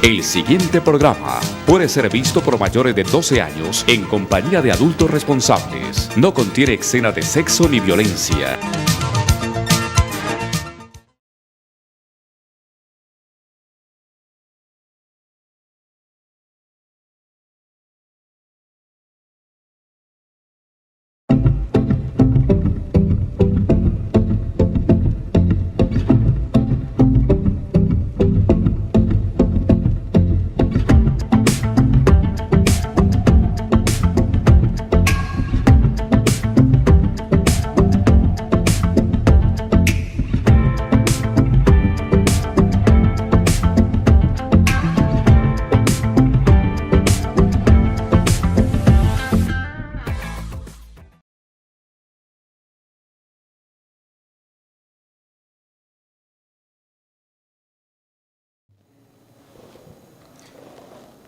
El siguiente programa puede ser visto por mayores de 12 años en compañía de adultos responsables. No contiene escenas de sexo ni violencia.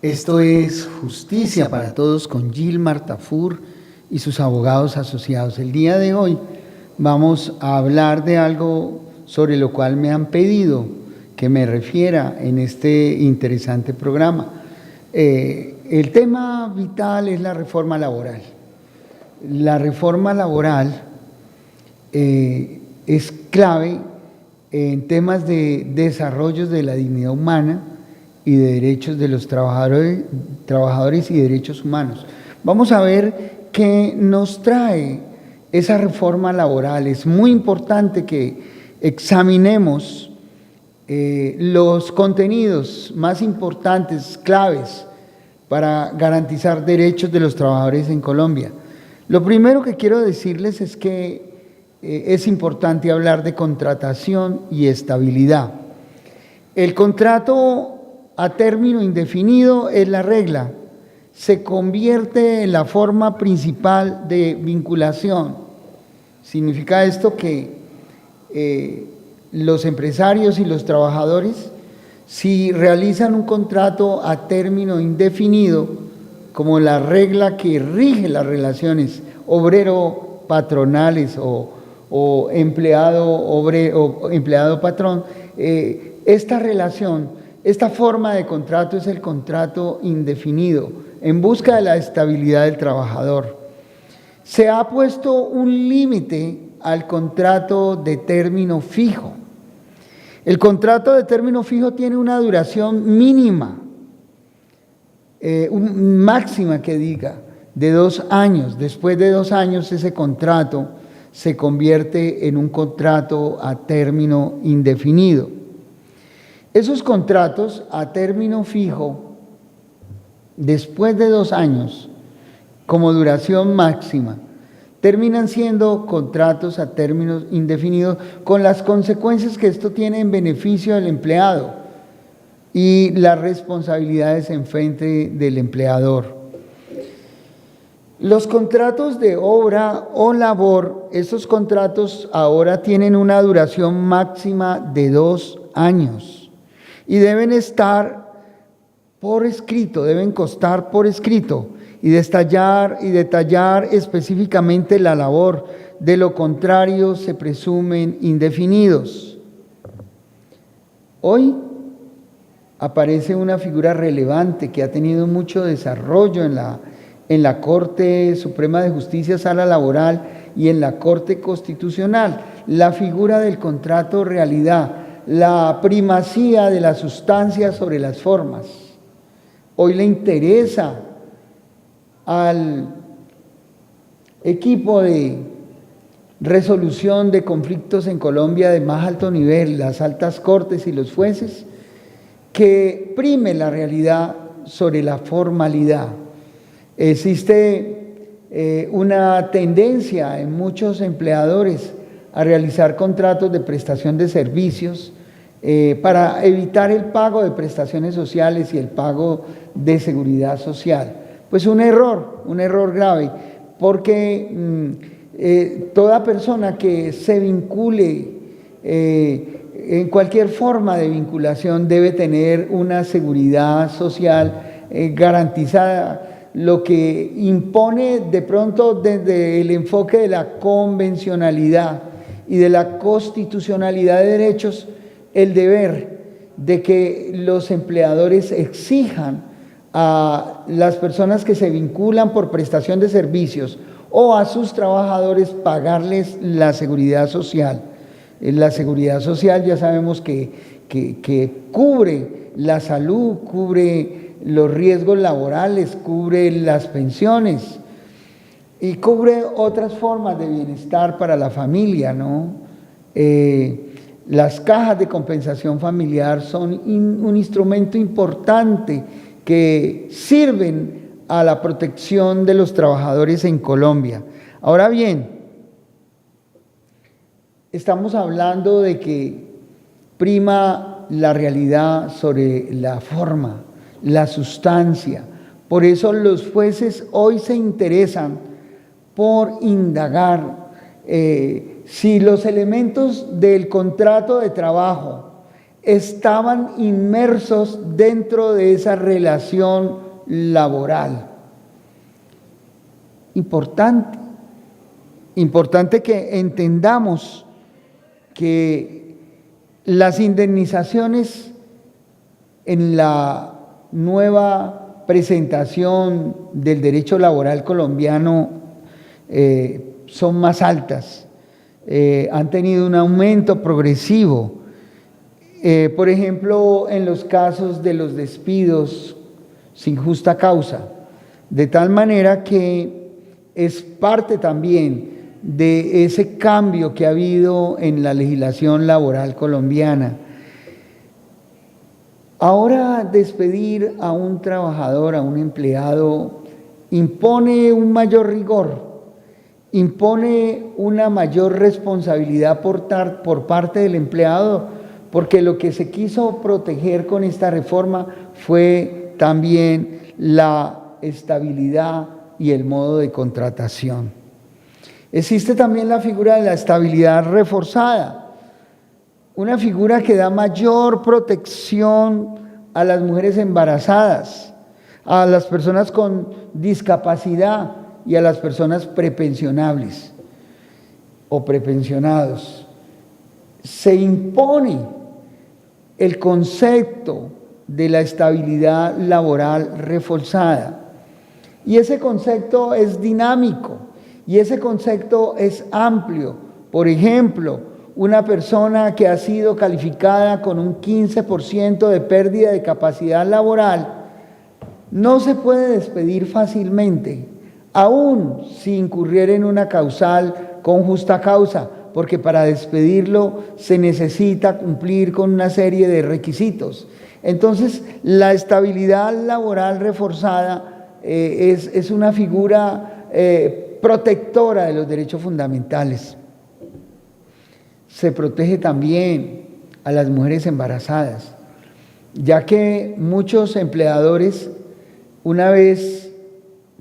Esto es Justicia para Todos con Gilmar Tafur y sus abogados asociados. El día de hoy vamos a hablar de algo sobre lo cual me han pedido que me refiera en este interesante programa. El tema vital es la reforma laboral. La reforma laboral es clave en temas de desarrollo de la dignidad humana y de derechos de los trabajadores y derechos humanos. Vamos a ver qué nos trae esa reforma laboral. Es muy importante que examinemos los contenidos más importantes, claves, para garantizar derechos de los trabajadores en Colombia. Lo primero que quiero decirles es que es importante hablar de contratación y estabilidad. El contrato a término indefinido es la regla, se convierte en la forma principal de vinculación. Significa esto que los empresarios y los trabajadores, si realizan un contrato a término indefinido, como la regla que rige las relaciones obrero-patronales o empleado-patrón, esta relación, esta forma de contrato es el contrato indefinido, en busca de la estabilidad del trabajador. Se ha puesto un límite al contrato de término fijo. El contrato de término fijo tiene una duración mínima, máxima que diga, de 2 años. Después de 2 años ese contrato se convierte en un contrato a término indefinido. Esos contratos a término fijo, después de 2 años, como duración máxima, terminan siendo contratos a términos indefinidos, con las consecuencias que esto tiene en beneficio del empleado y las responsabilidades en frente del empleador. Los contratos de obra o labor, esos contratos ahora tienen una duración máxima de 2 años. Y deben estar por escrito, deben constar por escrito y detallar específicamente la labor. De lo contrario, se presumen indefinidos. Hoy aparece una figura relevante que ha tenido mucho desarrollo en la Corte Suprema de Justicia, Sala Laboral, y en la Corte Constitucional, la figura del contrato realidad, la primacía de la sustancia sobre las formas. Hoy le interesa al equipo de resolución de conflictos en Colombia de más alto nivel, las altas cortes y los jueces, que prime la realidad sobre la formalidad. Existe una tendencia en muchos empleadores a realizar contratos de prestación de servicios para evitar el pago de prestaciones sociales y el pago de seguridad social. Pues un error grave, porque toda persona que se vincule en cualquier forma de vinculación debe tener una seguridad social garantizada, lo que impone de pronto desde el enfoque de la convencionalidad y de la constitucionalidad de derechos el deber de que los empleadores exijan a las personas que se vinculan por prestación de servicios o a sus trabajadores pagarles la seguridad social. La seguridad social ya sabemos que cubre la salud, cubre los riesgos laborales, cubre las pensiones y cubre otras formas de bienestar para la familia, ¿no? Las cajas de compensación familiar son un instrumento importante que sirven a la protección de los trabajadores en Colombia. Ahora bien, estamos hablando de que prima la realidad sobre la forma, la sustancia. Por eso los jueces hoy se interesan por indagar si los elementos del contrato de trabajo estaban inmersos dentro de esa relación laboral. Importante que entendamos que las indemnizaciones en la nueva presentación del derecho laboral colombiano son más altas, han tenido un aumento progresivo. Por ejemplo, en los casos de los despidos sin justa causa, de tal manera que es parte también de ese cambio que ha habido en la legislación laboral colombiana. Ahora despedir a un trabajador, a un empleado, impone un mayor rigor, impone una mayor responsabilidad por parte del empleado, porque lo que se quiso proteger con esta reforma fue también la estabilidad y el modo de contratación. Existe también la figura de la estabilidad reforzada, una figura que da mayor protección a las mujeres embarazadas, a las personas con discapacidad y a las personas prepensionables o prepensionados. Se impone el concepto de la estabilidad laboral reforzada. Y ese concepto es dinámico y ese concepto es amplio. Por ejemplo, una persona que ha sido calificada con un 15% de pérdida de capacidad laboral no se puede despedir fácilmente, aun si incurriera en una causal con justa causa, porque para despedirlo se necesita cumplir con una serie de requisitos. Entonces, la estabilidad laboral reforzada es una figura protectora de los derechos fundamentales. Se protege también a las mujeres embarazadas, ya que muchos empleadores, una vez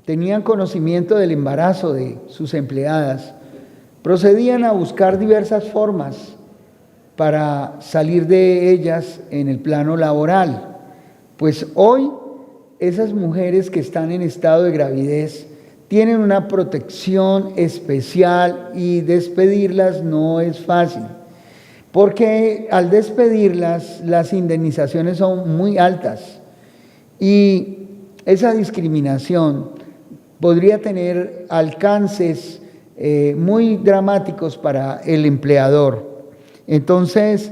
tenían conocimiento del embarazo de sus empleadas, procedían a buscar diversas formas para salir de ellas en el plano laboral. Pues hoy esas mujeres que están en estado de gravidez tienen una protección especial y despedirlas no es fácil, porque al despedirlas las indemnizaciones son muy altas y esa discriminación podría tener alcances muy dramáticos para el empleador. Entonces,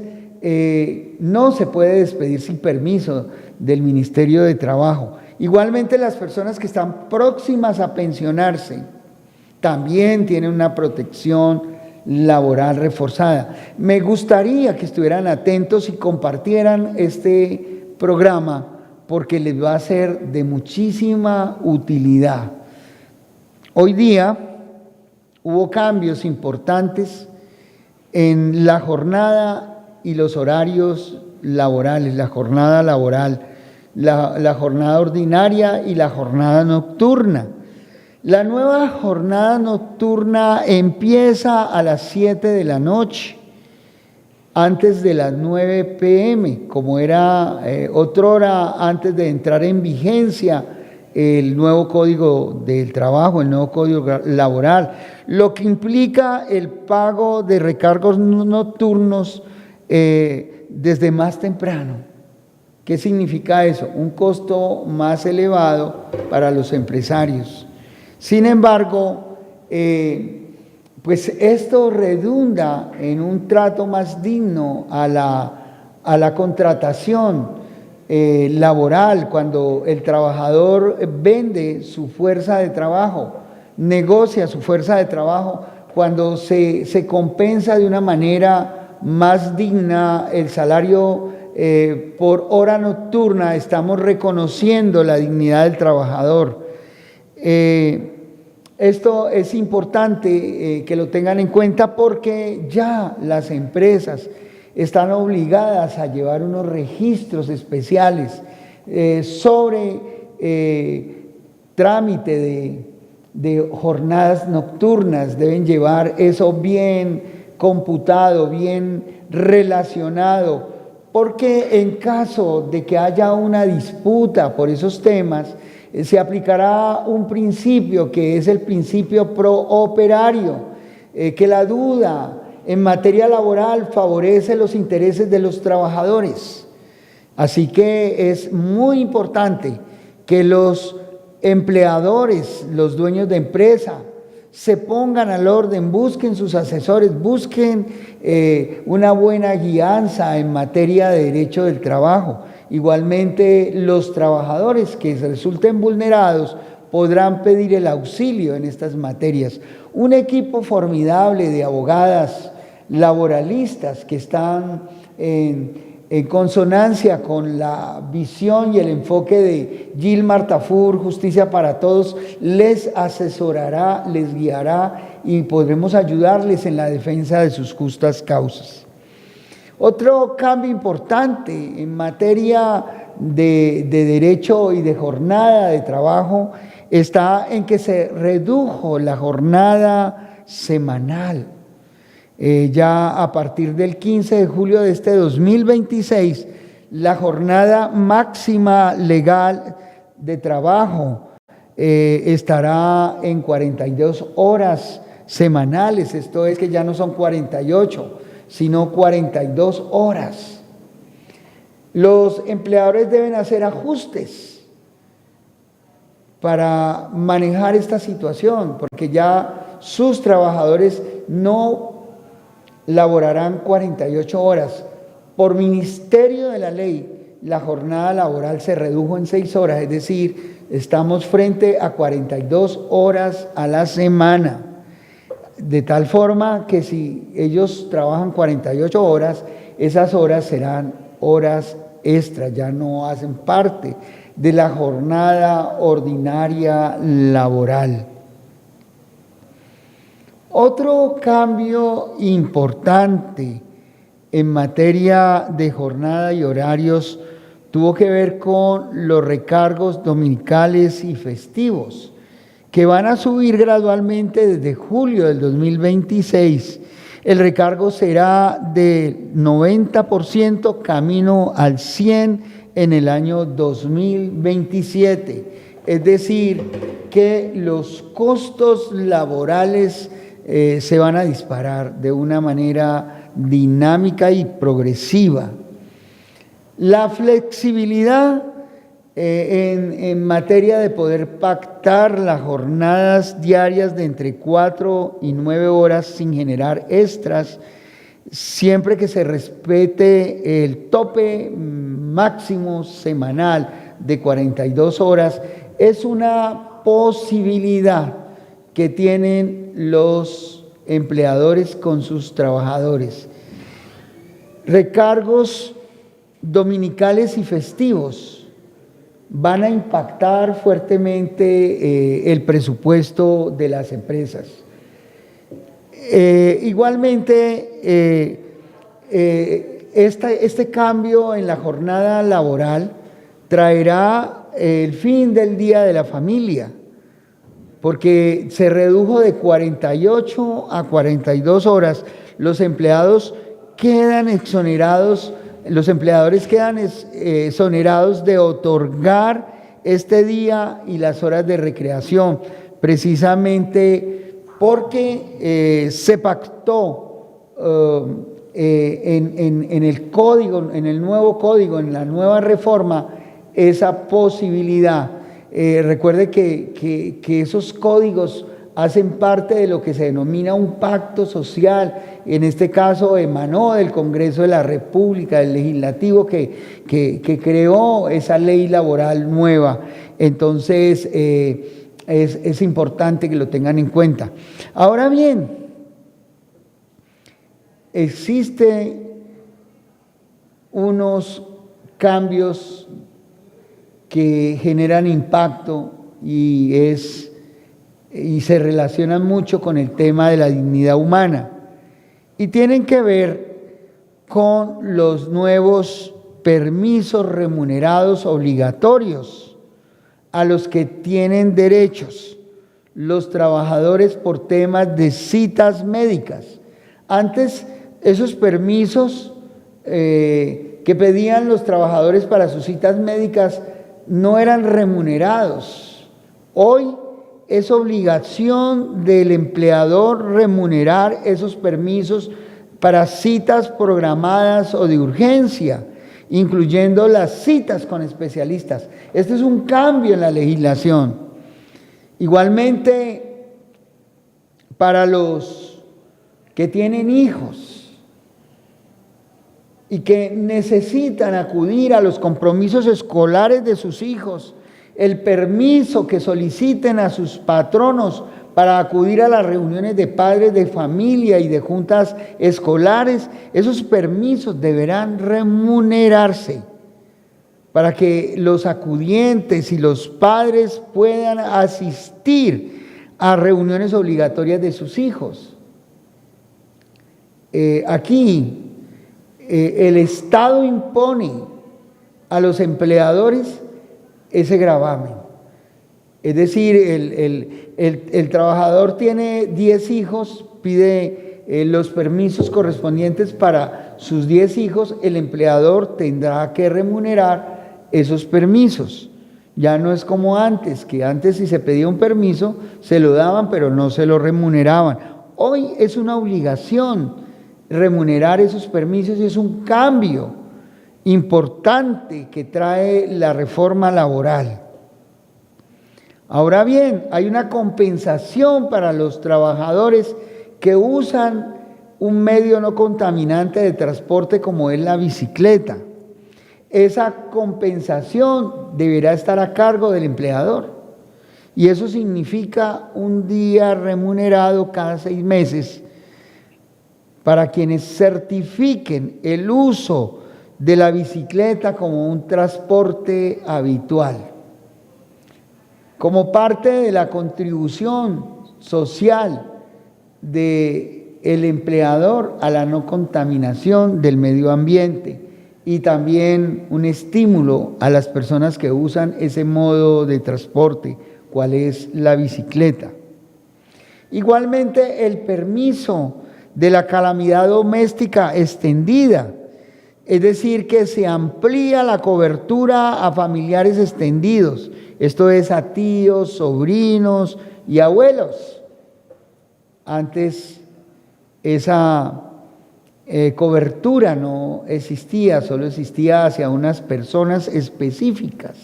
no se puede despedir sin permiso del Ministerio de Trabajo. Igualmente, las personas que están próximas a pensionarse también tienen una protección laboral reforzada. Me gustaría que estuvieran atentos y compartieran este programa porque les va a ser de muchísima utilidad. Hoy día hubo cambios importantes en la jornada y los horarios laborales, la jornada laboral, la jornada ordinaria y la jornada nocturna. La nueva jornada nocturna empieza a las 7 de la noche, antes de las 9 p.m., como era otrora antes de entrar en vigencia el nuevo Código del Trabajo, el nuevo Código Laboral, lo que implica el pago de recargos nocturnos desde más temprano. ¿Qué significa eso? Un costo más elevado para los empresarios. Sin embargo, pues esto redunda en un trato más digno a la contratación laboral, cuando el trabajador vende su fuerza de trabajo, negocia su fuerza de trabajo, cuando se compensa de una manera más digna el salario por hora nocturna, estamos reconociendo la dignidad del trabajador. Esto es importante que lo tengan en cuenta, porque ya las empresas están obligadas a llevar unos registros especiales sobre trámite de jornadas nocturnas. Deben llevar eso bien computado, bien relacionado, porque en caso de que haya una disputa por esos temas, se aplicará un principio que es el principio pro operario, que la duda en materia laboral favorece los intereses de los trabajadores. Así que es muy importante que los empleadores, los dueños de empresa, se pongan al orden, busquen sus asesores, busquen una buena guianza en materia de derecho del trabajo. Igualmente, los trabajadores que resulten vulnerados podrán pedir el auxilio en estas materias. Un equipo formidable de abogadas laboralistas que están en consonancia con la visión y el enfoque de Gilmar Tafur, Justicia para Todos, les asesorará, les guiará y podremos ayudarles en la defensa de sus justas causas. Otro cambio importante en materia de derecho y de jornada de trabajo está en que se redujo la jornada semanal. Ya a partir del 15 de julio de este 2026, la jornada máxima legal de trabajo estará en 42 horas semanales. Esto es que ya no son 48, sino 42 horas. Los empleadores deben hacer ajustes para manejar esta situación, porque ya sus trabajadores no laborarán 48 horas. Por ministerio de la ley, la jornada laboral se redujo en 6 horas, es decir, estamos frente a 42 horas a la semana. De tal forma que si ellos trabajan 48 horas, esas horas serán horas extras, ya no hacen parte de la jornada ordinaria laboral. Otro cambio importante en materia de jornada y horarios tuvo que ver con los recargos dominicales y festivos, que van a subir gradualmente desde julio del 2026. El recargo será del 90% camino al 100% en el año 2027. Es decir, que los costos laborales se van a disparar de una manera dinámica y progresiva. La flexibilidad en materia de poder pactar las jornadas diarias de entre 4 y 9 horas sin generar extras, siempre que se respete el tope máximo semanal de 42 horas, es una posibilidad que tienen los empleadores con sus trabajadores. Recargos dominicales y festivos van a impactar fuertemente el presupuesto de las empresas. Igualmente, este cambio en la jornada laboral traerá el fin del Día de la Familia, porque se redujo de 48 a 42 horas. Los empleados quedan exonerados, los empleadores quedan exonerados de otorgar este día y las horas de recreación, precisamente porque se pactó en el código, en el nuevo código, en la nueva reforma, esa posibilidad. Recuerde que esos códigos hacen parte de lo que se denomina un pacto social. En este caso emanó del Congreso de la República, del Legislativo, que creó esa ley laboral nueva. Entonces es importante que lo tengan en cuenta. Ahora bien, existen unos cambios que generan impacto y se relacionan mucho con el tema de la dignidad humana y tienen que ver con los nuevos permisos remunerados obligatorios a los que tienen derechos los trabajadores por temas de citas médicas. Antes, esos permisos que pedían los trabajadores para sus citas médicas no eran remunerados. Hoy es obligación del empleador remunerar esos permisos para citas programadas o de urgencia, incluyendo las citas con especialistas. Este es un cambio en la legislación. Igualmente, para los que tienen hijos y que necesitan acudir a los compromisos escolares de sus hijos, el permiso que soliciten a sus patronos para acudir a las reuniones de padres de familia y de juntas escolares, esos permisos deberán remunerarse para que los acudientes y los padres puedan asistir a reuniones obligatorias de sus hijos. Aquí el Estado impone a los empleadores ese gravamen. Es decir, el trabajador tiene 10 hijos, pide los permisos correspondientes para sus 10 hijos, el empleador tendrá que remunerar esos permisos. Ya no es como antes, que antes si se pedía un permiso, se lo daban, pero no se lo remuneraban. Hoy es una obligación remunerar esos permisos y es un cambio importante que trae la reforma laboral. Ahora bien, hay una compensación para los trabajadores que usan un medio no contaminante de transporte como es la bicicleta. Esa compensación deberá estar a cargo del empleador y eso significa un día remunerado cada 6 meses para quienes certifiquen el uso de la bicicleta como un transporte habitual. Como parte de la contribución social del empleador a la no contaminación del medio ambiente y también un estímulo a las personas que usan ese modo de transporte, cual es la bicicleta. Igualmente, el permiso de la calamidad doméstica extendida, es decir, que se amplía la cobertura a familiares extendidos, esto es a tíos, sobrinos y abuelos. Antes esa cobertura no existía, solo existía hacia unas personas específicas,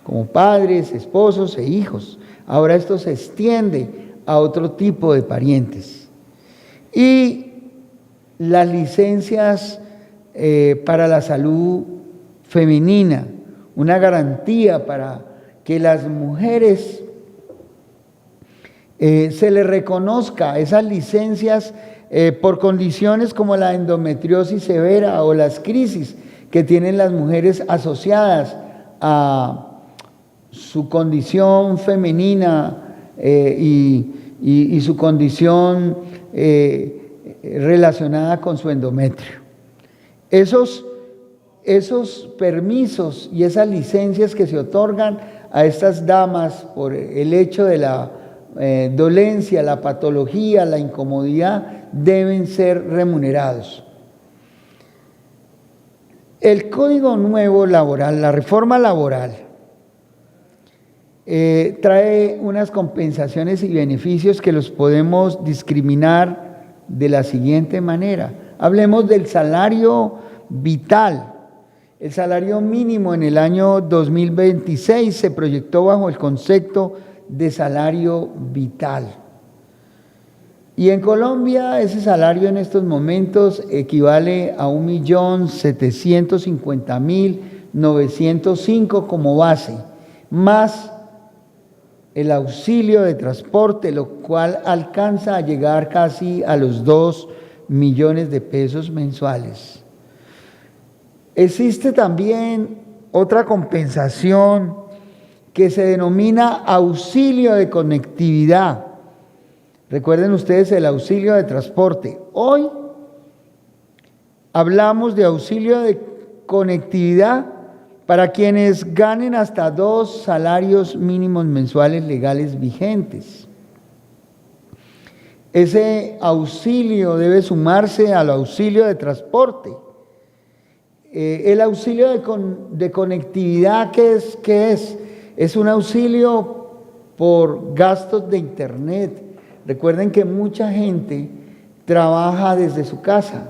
como padres, esposos e hijos. Ahora esto se extiende a otro tipo de parientes. Y las licencias para la salud femenina, una garantía para que las mujeres se les reconozca esas licencias por condiciones como la endometriosis severa o las crisis que tienen las mujeres asociadas a su condición femenina y su condición relacionada con su endometrio. Esos permisos y esas licencias que se otorgan a estas damas por el hecho de la dolencia, la patología, la incomodidad, deben ser remunerados. El Código Nuevo Laboral, la reforma laboral, trae unas compensaciones y beneficios que los podemos discriminar de la siguiente manera. Hablemos del salario vital. El salario mínimo en el año 2026 se proyectó bajo el concepto de salario vital. Y en Colombia ese salario en estos momentos equivale a 1.750.905 como base, más el auxilio de transporte, lo cual alcanza a llegar casi a los 2 millones de pesos mensuales. Existe también otra compensación que se denomina auxilio de conectividad. Recuerden ustedes el auxilio de transporte. Hoy hablamos de auxilio de conectividad para quienes ganen hasta 2 salarios mínimos mensuales legales vigentes. Ese auxilio debe sumarse al auxilio de transporte. El auxilio de conectividad, ¿qué es? Es un auxilio por gastos de internet. Recuerden que mucha gente trabaja desde su casa.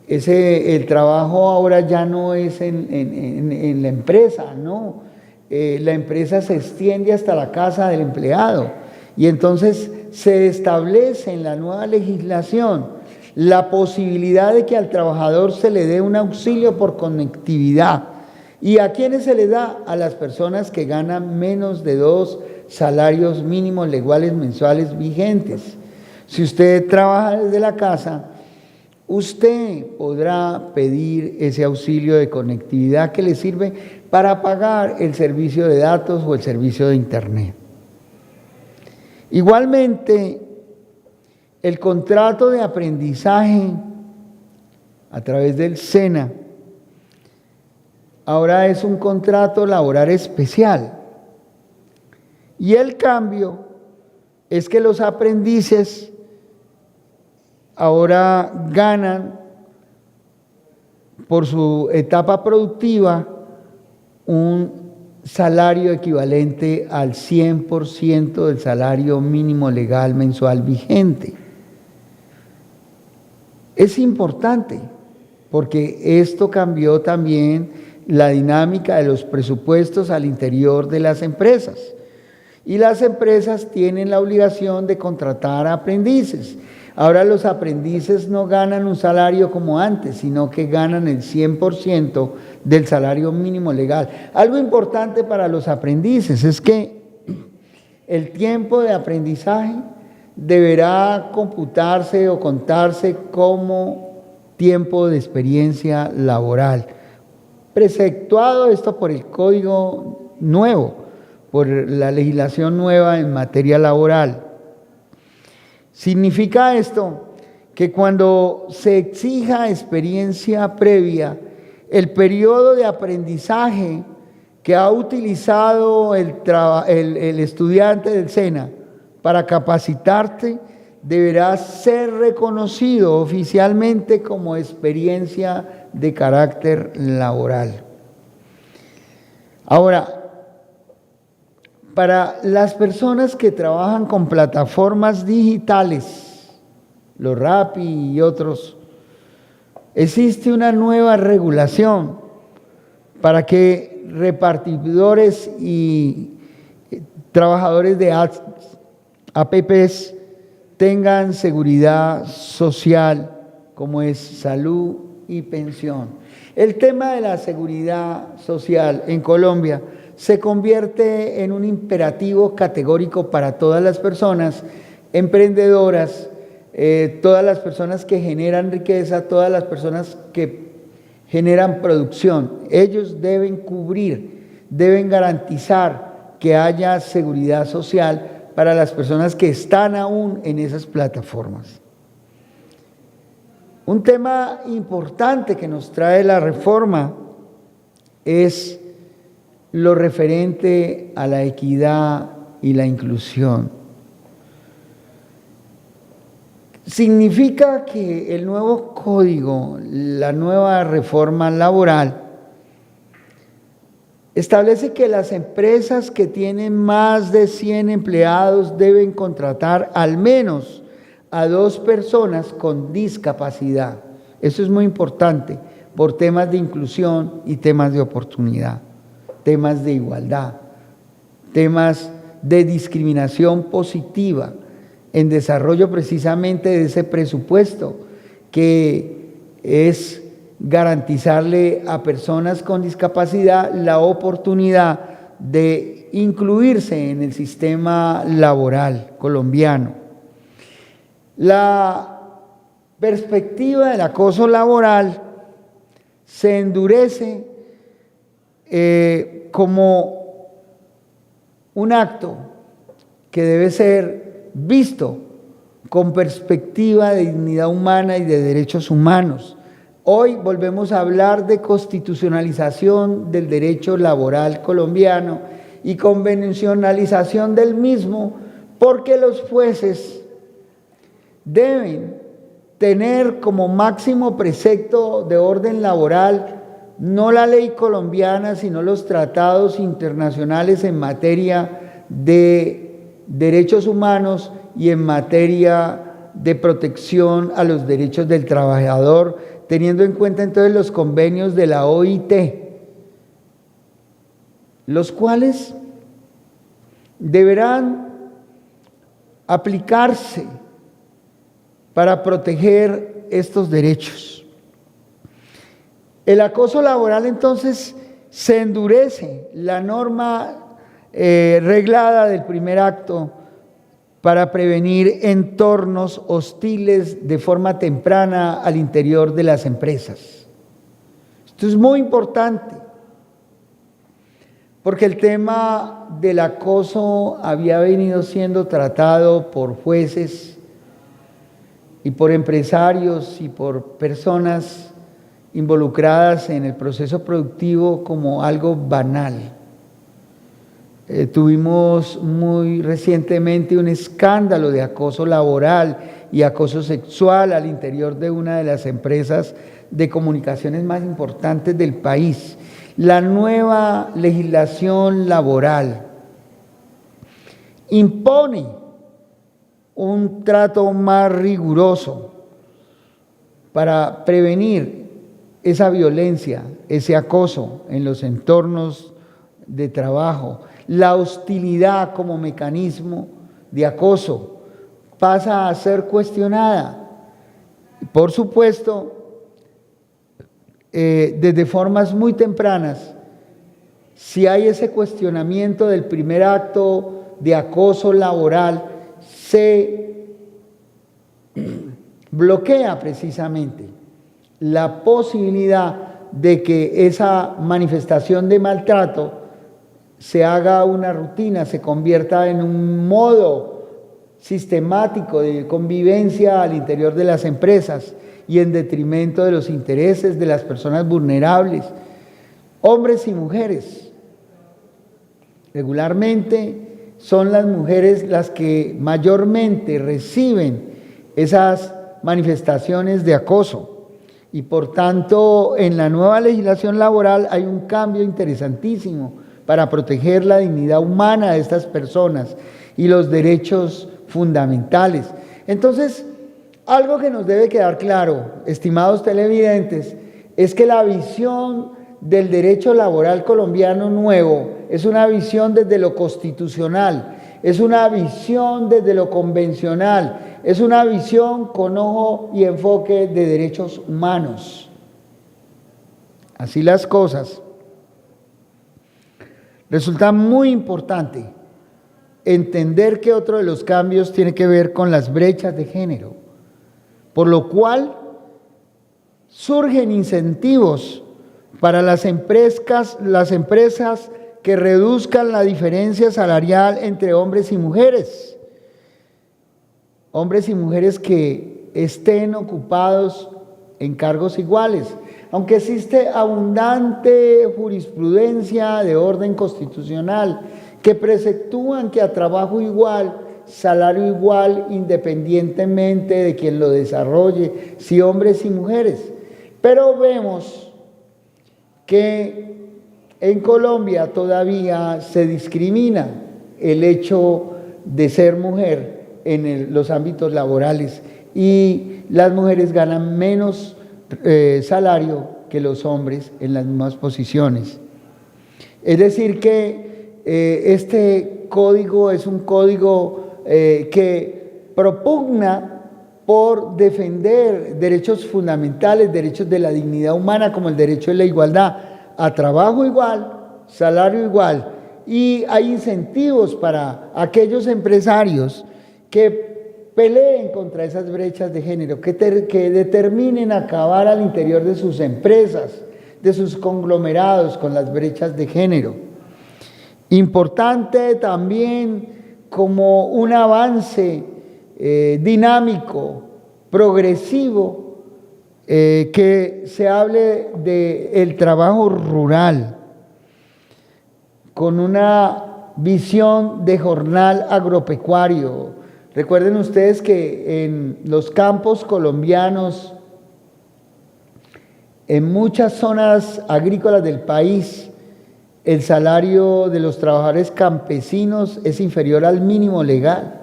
El trabajo ahora ya no es en la empresa, ¿no? La empresa se extiende hasta la casa del empleado y entonces se establece en la nueva legislación la posibilidad de que al trabajador se le dé un auxilio por conectividad. ¿Y a quiénes se le da? A las personas que ganan menos de 2 salarios mínimos legales mensuales vigentes. Si usted trabaja desde la casa, usted podrá pedir ese auxilio de conectividad que le sirve para pagar el servicio de datos o el servicio de internet. Igualmente, el contrato de aprendizaje a través del SENA ahora es un contrato laboral especial. Y el cambio es que los aprendices ahora ganan por su etapa productiva un salario equivalente al 100% del salario mínimo legal mensual vigente. Es importante porque esto cambió también la dinámica de los presupuestos al interior de las empresas. Y las empresas tienen la obligación de contratar aprendices. Ahora los aprendices no ganan un salario como antes, sino que ganan el 100% del salario mínimo legal. Algo importante para los aprendices es que el tiempo de aprendizaje deberá computarse o contarse como tiempo de experiencia laboral. Preceptuado esto por el código nuevo, por la legislación nueva en materia laboral. Significa esto que cuando se exija experiencia previa, el periodo de aprendizaje que ha utilizado el estudiante del SENA para capacitarte deberá ser reconocido oficialmente como experiencia de carácter laboral. Ahora, para las personas que trabajan con plataformas digitales, los Rappi y otros, existe una nueva regulación para que repartidores y trabajadores de APPs tengan seguridad social, como es salud y pensión. El tema de la seguridad social en Colombia se convierte en un imperativo categórico para todas las personas emprendedoras, todas las personas que generan riqueza, todas las personas que generan producción. Ellos deben cubrir, deben garantizar que haya seguridad social para las personas que están aún en esas plataformas. Un tema importante que nos trae la reforma es lo referente a la equidad y la inclusión. Significa que el nuevo código, la nueva reforma laboral, establece que las empresas que tienen más de 100 empleados deben contratar al menos a 2 personas con discapacidad. Eso es muy importante por temas de inclusión y temas de oportunidad, temas de igualdad, temas de discriminación positiva en desarrollo precisamente de ese presupuesto que es garantizarle a personas con discapacidad la oportunidad de incluirse en el sistema laboral colombiano. La perspectiva del acoso laboral se endurece como un acto que debe ser visto con perspectiva de dignidad humana y de derechos humanos. Hoy volvemos a hablar de constitucionalización del derecho laboral colombiano y convencionalización del mismo, porque los jueces deben tener como máximo precepto de orden laboral no la ley colombiana, sino los tratados internacionales en materia de derechos humanos y en materia de protección a los derechos del trabajador, teniendo en cuenta entonces los convenios de la OIT, los cuales deberán aplicarse para proteger estos derechos. El acoso laboral entonces se endurece la norma reglada del primer acto para prevenir entornos hostiles de forma temprana al interior de las empresas. Esto es muy importante, porque el tema del acoso había venido siendo tratado por jueces y por empresarios y por personas involucradas en el proceso productivo como algo banal. Tuvimos muy recientemente un escándalo de acoso laboral y acoso sexual al interior de una de las empresas de comunicaciones más importantes del país. La nueva legislación laboral impone un trato más riguroso para prevenir esa violencia, ese acoso en los entornos de trabajo. La hostilidad como mecanismo de acoso pasa a ser cuestionada. Por supuesto, desde formas muy tempranas, si hay ese cuestionamiento del primer acto de acoso laboral, se bloquea precisamente la posibilidad de que esa manifestación de maltrato se haga una rutina, se convierta en un modo sistemático de convivencia al interior de las empresas y en detrimento de los intereses de las personas vulnerables, hombres y mujeres. Regularmente son las mujeres las que mayormente reciben esas manifestaciones de acoso. Y por tanto, en la nueva legislación laboral hay un cambio interesantísimo para proteger la dignidad humana de estas personas y los derechos fundamentales. Entonces, algo que nos debe quedar claro, estimados televidentes, es que la visión del derecho laboral colombiano nuevo es una visión desde lo constitucional, es una visión desde lo convencional, es una visión con ojo y enfoque de derechos humanos. Así las cosas. Resulta muy importante entender que otro de los cambios tiene que ver con las brechas de género, por lo cual surgen incentivos para las empresas que reduzcan la diferencia salarial entre hombres y mujeres. Hombres y mujeres que estén ocupados en cargos iguales. Aunque existe abundante jurisprudencia de orden constitucional que preceptúan que a trabajo igual, salario igual, independientemente de quien lo desarrolle, si hombres y mujeres. Pero vemos que en Colombia todavía se discrimina el hecho de ser mujer en los ámbitos laborales y las mujeres ganan menos salario que los hombres en las mismas posiciones. Es decir que este código es un código que propugna por defender derechos fundamentales, derechos de la dignidad humana, como el derecho de la igualdad a trabajo igual, salario igual, y hay incentivos para aquellos empresarios que peleen contra esas brechas de género, que determinen acabar al interior de sus empresas, de sus conglomerados con las brechas de género. Importante también como un avance dinámico, progresivo, que se hable del trabajo rural con una visión de jornal agropecuario. Recuerden ustedes que en los campos colombianos, en muchas zonas agrícolas del país, el salario de los trabajadores campesinos es inferior al mínimo legal.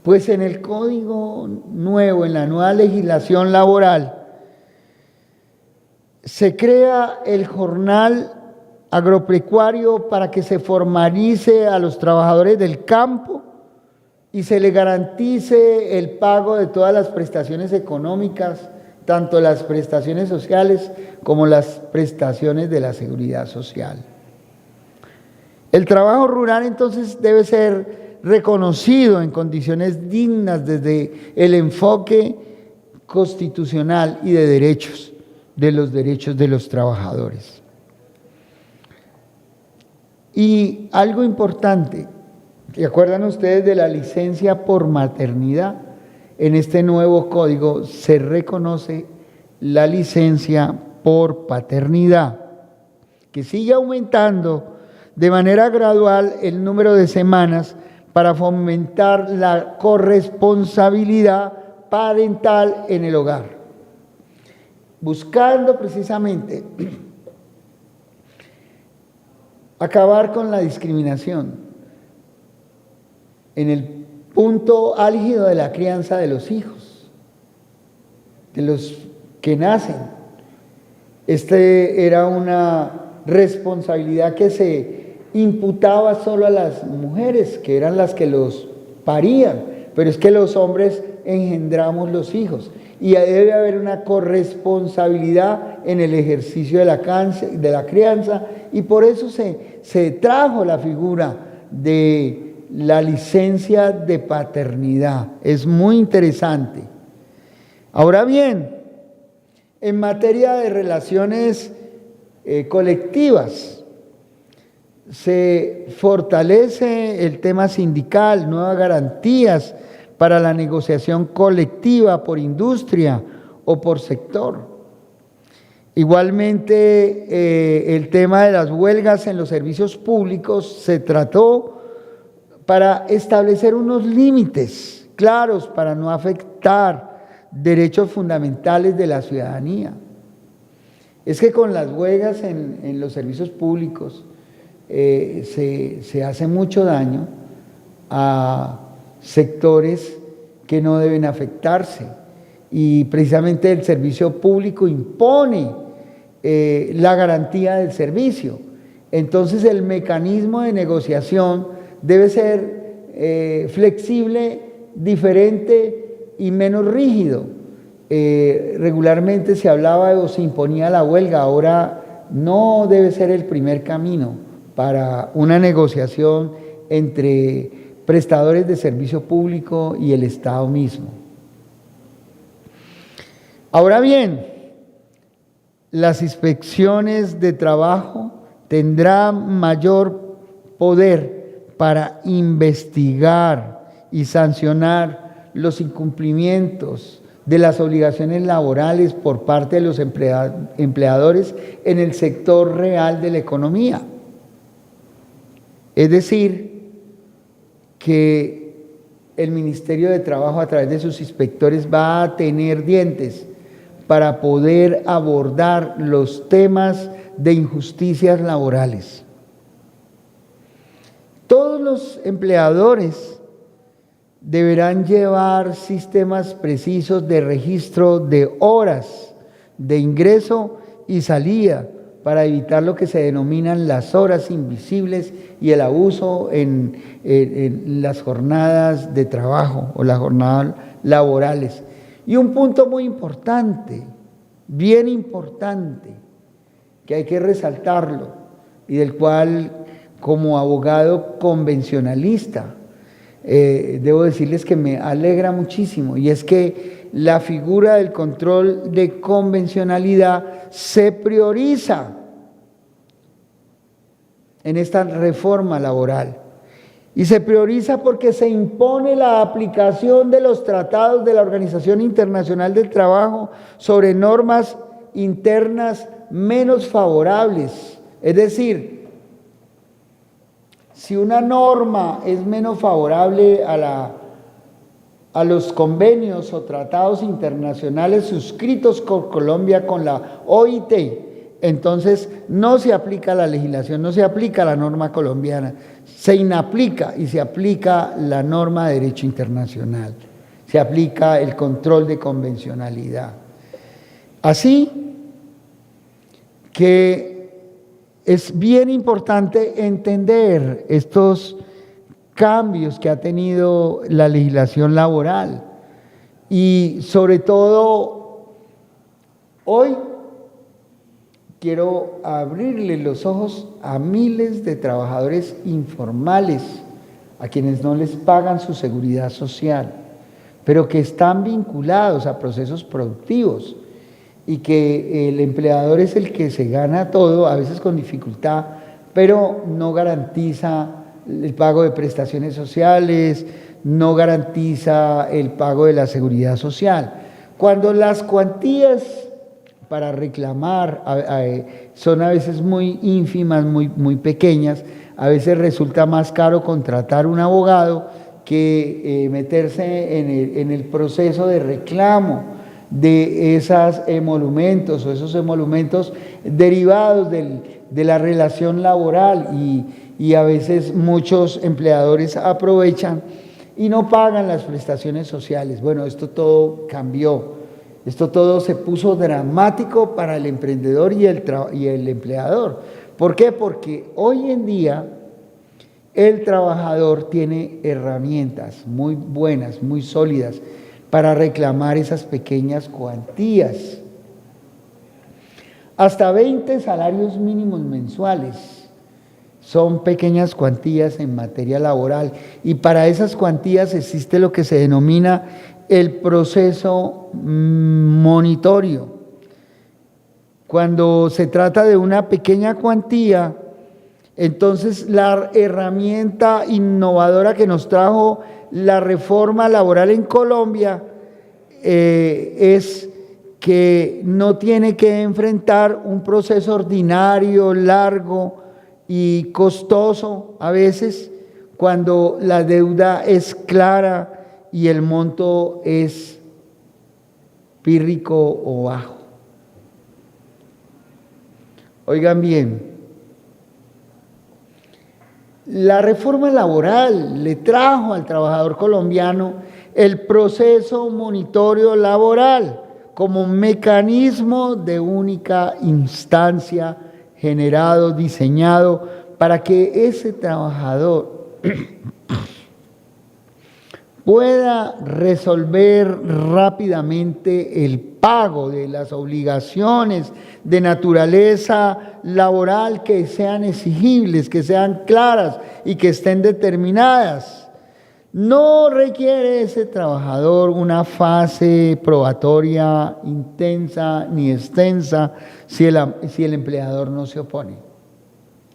Pues en el código nuevo, en la nueva legislación laboral, se crea el jornal agropecuario para que se formalice a los trabajadores del campo y se le garantice el pago de todas las prestaciones económicas, tanto las prestaciones sociales como las prestaciones de la seguridad social. El trabajo rural entonces debe ser reconocido en condiciones dignas desde el enfoque constitucional y de derechos de los trabajadores. Y algo importante, ¿se acuerdan ustedes de la licencia por maternidad? En este nuevo código se reconoce la licencia por paternidad, que sigue aumentando de manera gradual el número de semanas para fomentar la corresponsabilidad parental en el hogar, buscando precisamente acabar con la discriminación en el punto álgido de la crianza de los hijos, de los que nacen. Era una responsabilidad que se imputaba solo a las mujeres, que eran las que los parían, pero es que los hombres engendramos los hijos y debe haber una corresponsabilidad en el ejercicio de la crianza, y por eso se trajo la figura de la licencia de paternidad. Es muy interesante. Ahora bien, en materia de relaciones colectivas, se fortalece el tema sindical, nuevas garantías para la negociación colectiva por industria o por sector. Igualmente, el tema de las huelgas en los servicios públicos se trató para establecer unos límites claros para no afectar derechos fundamentales de la ciudadanía. Es que con las huelgas en los servicios públicos se hace mucho daño a sectores que no deben afectarse, y precisamente el servicio público impone la garantía del servicio. Entonces el mecanismo de negociación debe ser flexible, diferente y menos rígido. Regularmente se hablaba o se imponía la huelga, ahora no debe ser el primer camino para una negociación entre prestadores de servicio público y el Estado mismo. Ahora bien, las inspecciones de trabajo tendrán mayor poder para investigar y sancionar los incumplimientos de las obligaciones laborales por parte de los empleadores en el sector real de la economía. Es decir, que el Ministerio de Trabajo, a través de sus inspectores, va a tener dientes para poder abordar los temas de injusticias laborales. Todos los empleadores deberán llevar sistemas precisos de registro de horas de ingreso y salida para evitar lo que se denominan las horas invisibles y el abuso en las jornadas de trabajo o las jornadas laborales. Y un punto muy importante, bien importante, que hay que resaltarlo y del cual como abogado convencionalista debo decirles que me alegra muchísimo, y es que la figura del control de convencionalidad se prioriza en esta reforma laboral. Y se prioriza porque se impone la aplicación de los tratados de la Organización Internacional del Trabajo sobre normas internas menos favorables. Es decir, si una norma es menos favorable a los convenios o tratados internacionales suscritos por Colombia con la OIT, entonces no se aplica la legislación, no se aplica la norma colombiana, se inaplica y se aplica la norma de derecho internacional, se aplica el control de convencionalidad. Así que es bien importante entender estos cambios que ha tenido la legislación laboral y sobre todo hoy quiero abrirle los ojos a miles de trabajadores informales, a quienes no les pagan su seguridad social, pero que están vinculados a procesos productivos y que el empleador es el que se gana todo, a veces con dificultad, pero no garantiza el pago de prestaciones sociales, no garantiza el pago de la seguridad social. Cuando las cuantías para reclamar son a veces muy ínfimas, muy pequeñas, a veces resulta más caro contratar un abogado que meterse en el proceso de reclamo de esos emolumentos o esos emolumentos derivados de la relación laboral, y a veces muchos empleadores aprovechan y no pagan las prestaciones sociales. Bueno, esto todo cambió. Esto todo se puso dramático para el emprendedor y el empleador. ¿Por qué? Porque hoy en día el trabajador tiene herramientas muy buenas, muy sólidas, para reclamar esas pequeñas cuantías. Hasta 20 salarios mínimos mensuales son pequeñas cuantías en materia laboral, y para esas cuantías existe lo que se denomina el proceso monitorio. Cuando se trata de una pequeña cuantía, entonces la herramienta innovadora que nos trajo la reforma laboral en Colombia es que no tiene que enfrentar un proceso ordinario, largo y costoso a veces, cuando la deuda es clara y el monto es pírrico o bajo. Oigan bien, la reforma laboral le trajo al trabajador colombiano el proceso monitorio laboral como mecanismo de única instancia generado, diseñado para que ese trabajador pueda resolver rápidamente el pago de las obligaciones de naturaleza laboral que sean exigibles, que sean claras y que estén determinadas. No requiere ese trabajador una fase probatoria intensa ni extensa si el empleador no se opone.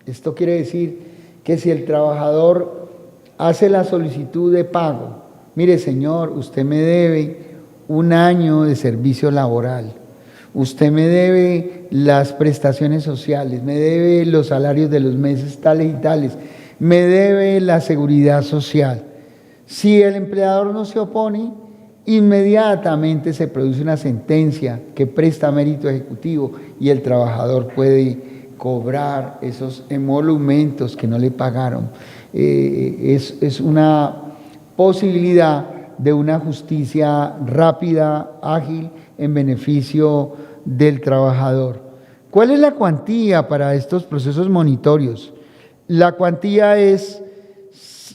Esto quiere decir que si el trabajador hace la solicitud de pago, mire señor, usted me debe un año de servicio laboral, usted me debe las prestaciones sociales, me debe los salarios de los meses tales y tales, me debe la seguridad social. Si el empleador no se opone, inmediatamente se produce una sentencia que presta mérito ejecutivo y el trabajador puede cobrar esos emolumentos que no le pagaron. Es una posibilidad de una justicia rápida, ágil, en beneficio del trabajador. ¿Cuál es la cuantía para estos procesos monitorios? La cuantía es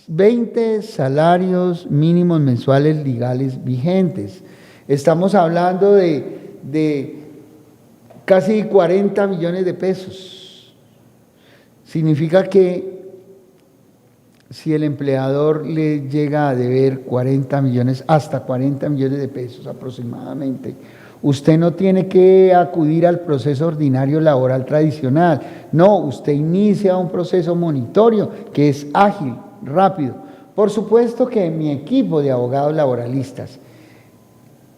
20 salarios mínimos mensuales legales vigentes. Estamos hablando de casi 40 millones de pesos. Significa que si el empleador le llega a deber 40 millones, hasta 40 millones de pesos aproximadamente, usted no tiene que acudir al proceso ordinario laboral tradicional. No, usted inicia un proceso monitorio que es ágil, rápido. Por supuesto que mi equipo de abogados laboralistas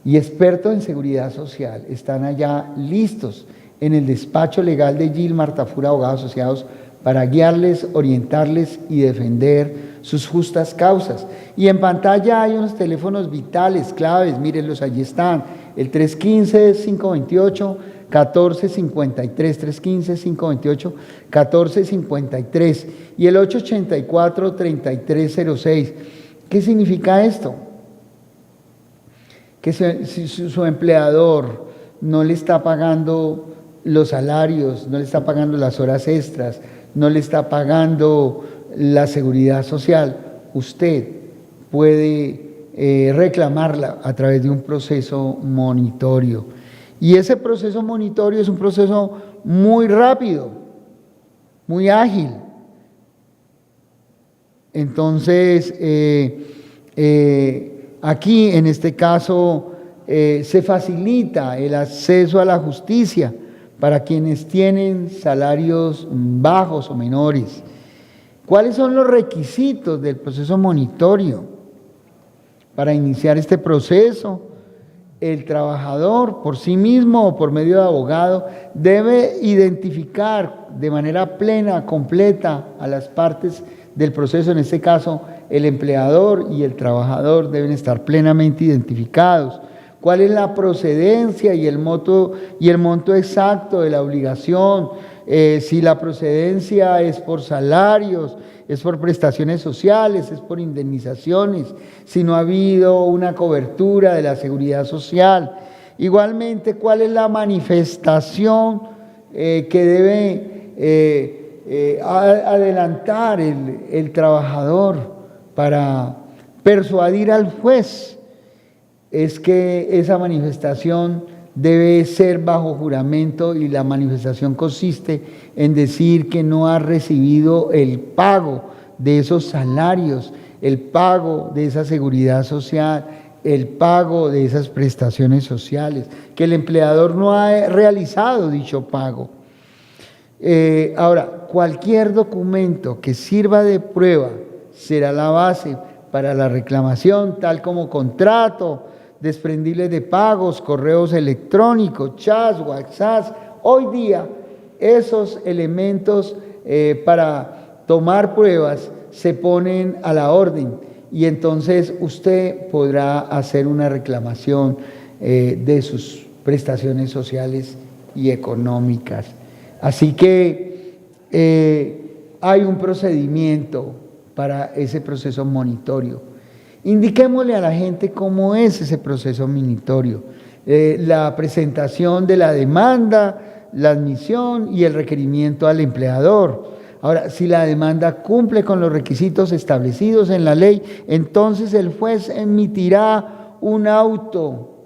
y expertos en seguridad social están allá listos en el despacho legal de Gil Martafura Abogados Asociados para guiarles, orientarles y defender sus justas causas. Y en pantalla hay unos teléfonos vitales, claves, mírenlos, allí están, el 315-528-1453, 315-528-1453 y el 884-3306. ¿Qué significa esto? Que si su empleador no le está pagando los salarios, no le está pagando las horas extras, no le está pagando la seguridad social, usted puede reclamarla a través de un proceso monitorio. Y ese proceso monitorio es un proceso muy rápido, muy ágil. Entonces, aquí en este caso se facilita el acceso a la justicia para quienes tienen salarios bajos o menores. ¿Cuáles son los requisitos del proceso monitorio? Para iniciar este proceso, el trabajador por sí mismo o por medio de abogado debe identificar de manera plena, completa a las partes del proceso. En este caso, el empleador y el trabajador deben estar plenamente identificados. ¿Cuál es la procedencia y el monto exacto de la obligación? Si la procedencia es por salarios, es por prestaciones sociales, es por indemnizaciones, si no ha habido una cobertura de la seguridad social. Igualmente, ¿cuál es la manifestación que debe adelantar el trabajador para persuadir al juez? Es que esa manifestación debe ser bajo juramento y la manifestación consiste en decir que no ha recibido el pago de esos salarios, el pago de esa seguridad social, el pago de esas prestaciones sociales, que el empleador no ha realizado dicho pago. Ahora, cualquier documento que sirva de prueba será la base para la reclamación, tal como contrato, desprendibles de pagos, correos electrónicos, chats, WhatsApp. Hoy día esos elementos para tomar pruebas se ponen a la orden y entonces usted podrá hacer una reclamación de sus prestaciones sociales y económicas. Así que hay un procedimiento para ese proceso monitorio. Indiquémosle a la gente cómo es ese proceso monitorio, la presentación de la demanda, la admisión y el requerimiento al empleador. Ahora, si la demanda cumple con los requisitos establecidos en la ley, entonces el juez emitirá un auto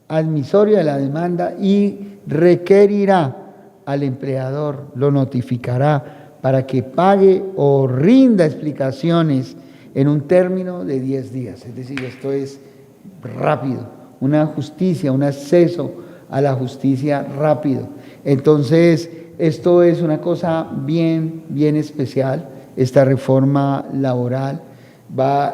admisorio de la demanda y requerirá al empleador, lo notificará para que pague o rinda explicaciones en un término de 10 días. Es decir, esto es rápido, una justicia, un acceso a la justicia rápido. Entonces, esto es una cosa bien especial, esta reforma laboral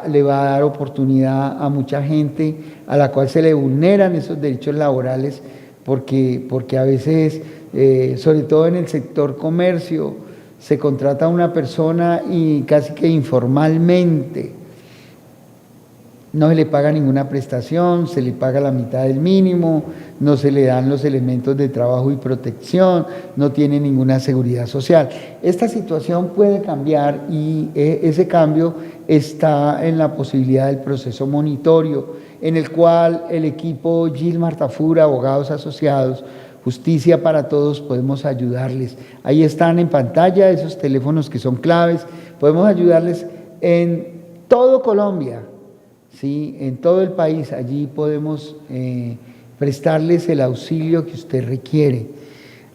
le va a dar oportunidad a mucha gente a la cual se le vulneran esos derechos laborales porque a veces, sobre todo en el sector comercio, se contrata a una persona y casi que informalmente no se le paga ninguna prestación, se le paga la mitad del mínimo, no se le dan los elementos de trabajo y protección, no tiene ninguna seguridad social. Esta situación puede cambiar y ese cambio está en la posibilidad del proceso monitorio, en el cual el equipo Gilmar Tafur, abogados asociados, Justicia para Todos, podemos ayudarles. Ahí están en pantalla esos teléfonos que son claves, podemos ayudarles en todo Colombia. Sí, en todo el país, allí podemos prestarles el auxilio que usted requiere.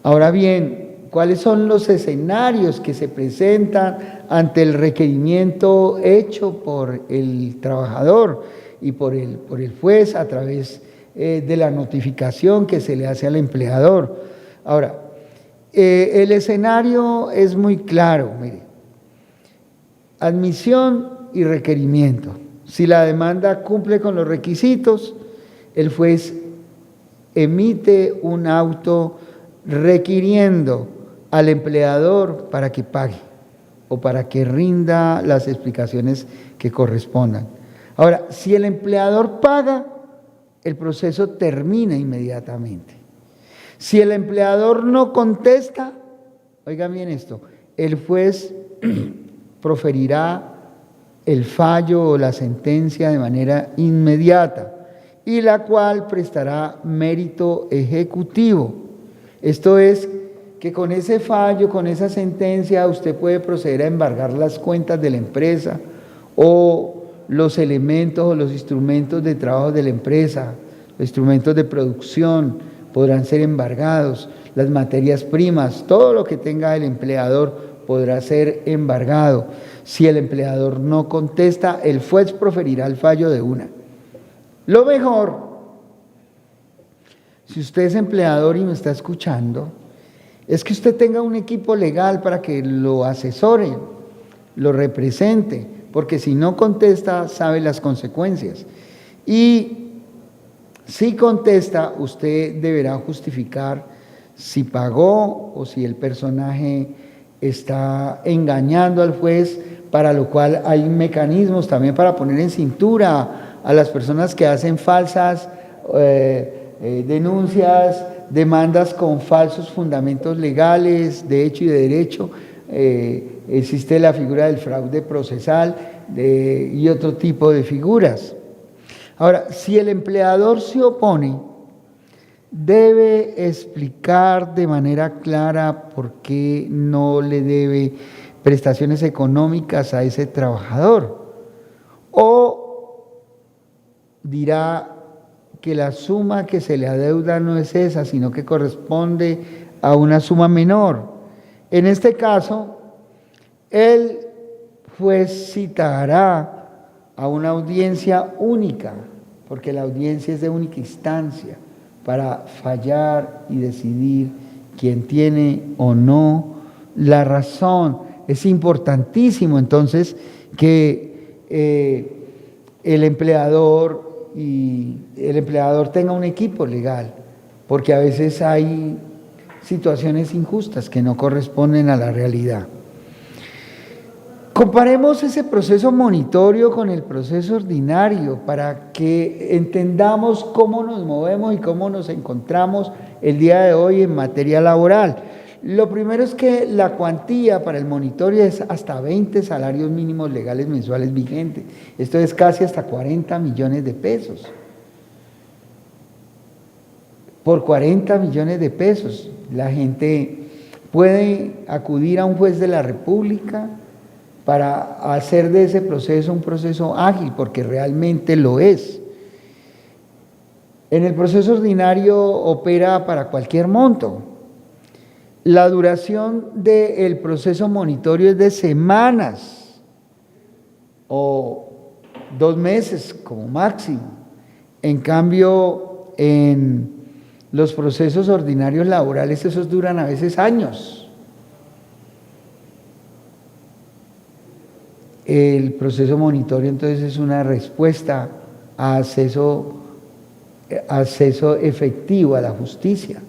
Ahora bien, ¿cuáles son los escenarios que se presentan ante el requerimiento hecho por el trabajador y por el juez a través de la notificación que se le hace al empleador? Ahora, el escenario es muy claro, mire, admisión y requerimiento. Si la demanda cumple con los requisitos, el juez emite un auto requiriendo al empleador para que pague o para que rinda las explicaciones que correspondan. Ahora, si el empleador paga, el proceso termina inmediatamente. Si el empleador no contesta, oigan bien esto, el juez proferirá el fallo o la sentencia de manera inmediata y la cual prestará mérito ejecutivo. Esto es que con ese fallo, con esa sentencia, usted puede proceder a embargar las cuentas de la empresa o los elementos o los instrumentos de trabajo de la empresa, los instrumentos de producción podrán ser embargados, las materias primas, todo lo que tenga el empleador podrá ser embargado. Si el empleador no contesta, el juez proferirá el fallo de una. Lo mejor, si usted es empleador y me está escuchando, es que usted tenga un equipo legal para que lo asesore, lo represente, porque si no contesta, sabe las consecuencias. Y si contesta, usted deberá justificar si pagó o si el personaje está engañando al juez, para lo cual hay mecanismos también para poner en cintura a las personas que hacen falsas denuncias, demandas con falsos fundamentos legales, de hecho y de derecho. Existe la figura del fraude procesal y otro tipo de figuras. Ahora, si el empleador se opone, debe explicar de manera clara por qué no le debe prestaciones económicas a ese trabajador. O dirá que la suma que se le adeuda no es esa, sino que corresponde a una suma menor. En este caso, el juez citará a una audiencia única, porque la audiencia es de única instancia, para fallar y decidir quién tiene o no la razón. Es importantísimo entonces que el empleador tenga un equipo legal, porque a veces hay situaciones injustas que no corresponden a la realidad. Comparemos ese proceso monitorio con el proceso ordinario para que entendamos cómo nos movemos y cómo nos encontramos el día de hoy en materia laboral. Lo primero es que la cuantía para el monitorio es hasta 20 salarios mínimos legales mensuales vigentes. Esto es casi hasta 40 millones de pesos. Por 40 millones de pesos, la gente puede acudir a un juez de la República para hacer de ese proceso un proceso ágil, porque realmente lo es. En el proceso ordinario opera para cualquier monto. La duración del proceso monitorio es de semanas o 2 meses como máximo. En cambio, en los procesos ordinarios laborales esos duran a veces años. El proceso monitorio entonces es una respuesta a acceso efectivo a la justicia.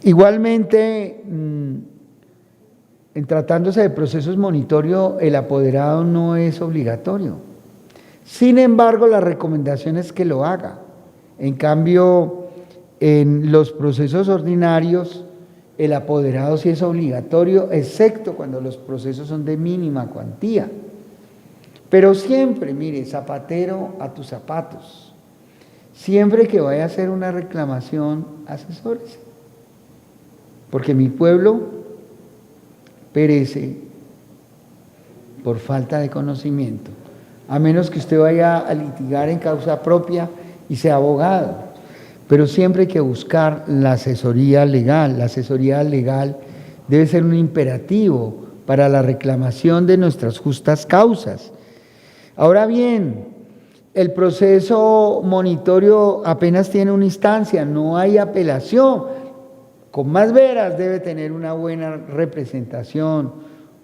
Igualmente, en tratándose de procesos monitorio, el apoderado no es obligatorio. Sin embargo, la recomendación es que lo haga. En cambio, en los procesos ordinarios, el apoderado sí es obligatorio, excepto cuando los procesos son de mínima cuantía. Pero siempre, mire, zapatero a tus zapatos. Siempre que vaya a hacer una reclamación, asesórese. Porque mi pueblo perece por falta de conocimiento, a menos que usted vaya a litigar en causa propia y sea abogado. Pero siempre hay que buscar la asesoría legal. La asesoría legal debe ser un imperativo para la reclamación de nuestras justas causas. Ahora bien, el proceso monitorio apenas tiene una instancia, no hay apelación. Con más veras debe tener una buena representación,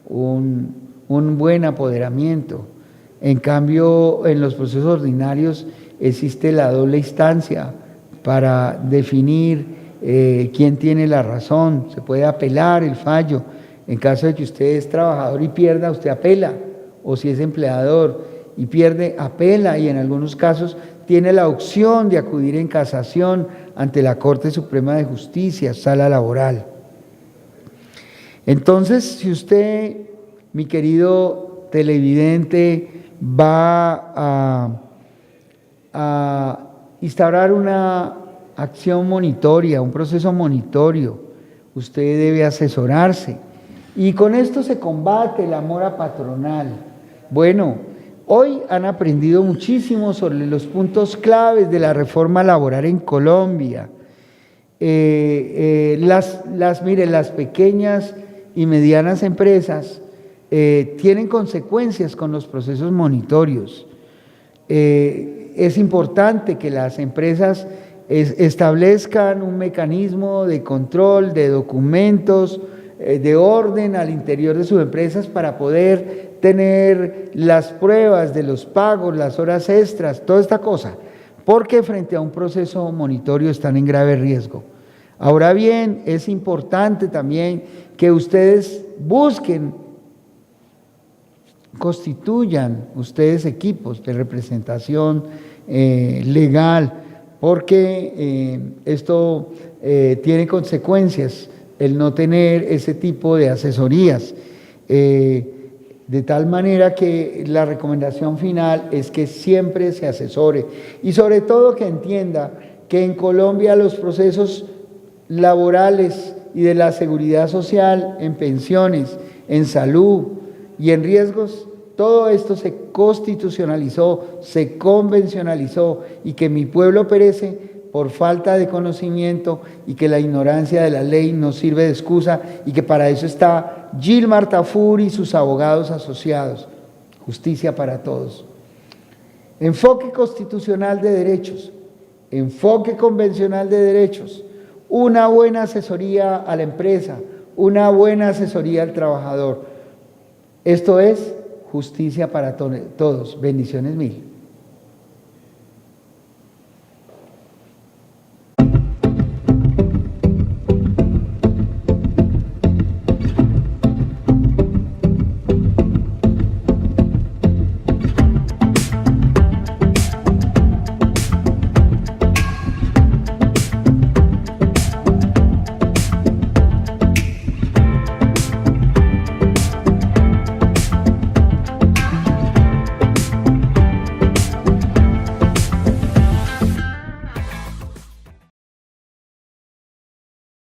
un buen apoderamiento. En cambio, en los procesos ordinarios existe la doble instancia para definir quién tiene la razón. Se puede apelar el fallo. En caso de que usted es trabajador y pierda, usted apela. O si es empleador y pierde, apela. Y en algunos casos tiene la opción de acudir en casación ante la Corte Suprema de Justicia, sala laboral. Entonces, si usted, mi querido televidente, va a instaurar una acción monitoria, un proceso monitorio, usted debe asesorarse. Y con esto se combate la mora patronal. Bueno, hoy han aprendido muchísimo sobre los puntos claves de la reforma laboral en Colombia. Mire, las pequeñas y medianas empresas tienen consecuencias con los procesos monitorios. Es importante que las empresas establezcan un mecanismo de control, de documentos, de orden al interior de sus empresas para poder tener las pruebas de los pagos, las horas extras, toda esta cosa, porque frente a un proceso monitorio están en grave riesgo. Ahora bien, es importante también que ustedes busquen, constituyan ustedes equipos de representación legal, porque esto tiene consecuencias, el no tener ese tipo de asesorías, de tal manera que la recomendación final es que siempre se asesore y sobre todo que entienda que en Colombia los procesos laborales y de la seguridad social, en pensiones, en salud y en riesgos, todo esto se constitucionalizó, se convencionalizó y que mi pueblo perece por falta de conocimiento y que la ignorancia de la ley no sirve de excusa y que para eso está Gilmar Tafur y sus abogados asociados. Justicia para todos. Enfoque constitucional de derechos, enfoque convencional de derechos, una buena asesoría a la empresa, una buena asesoría al trabajador. Esto es justicia para todos. Bendiciones mil.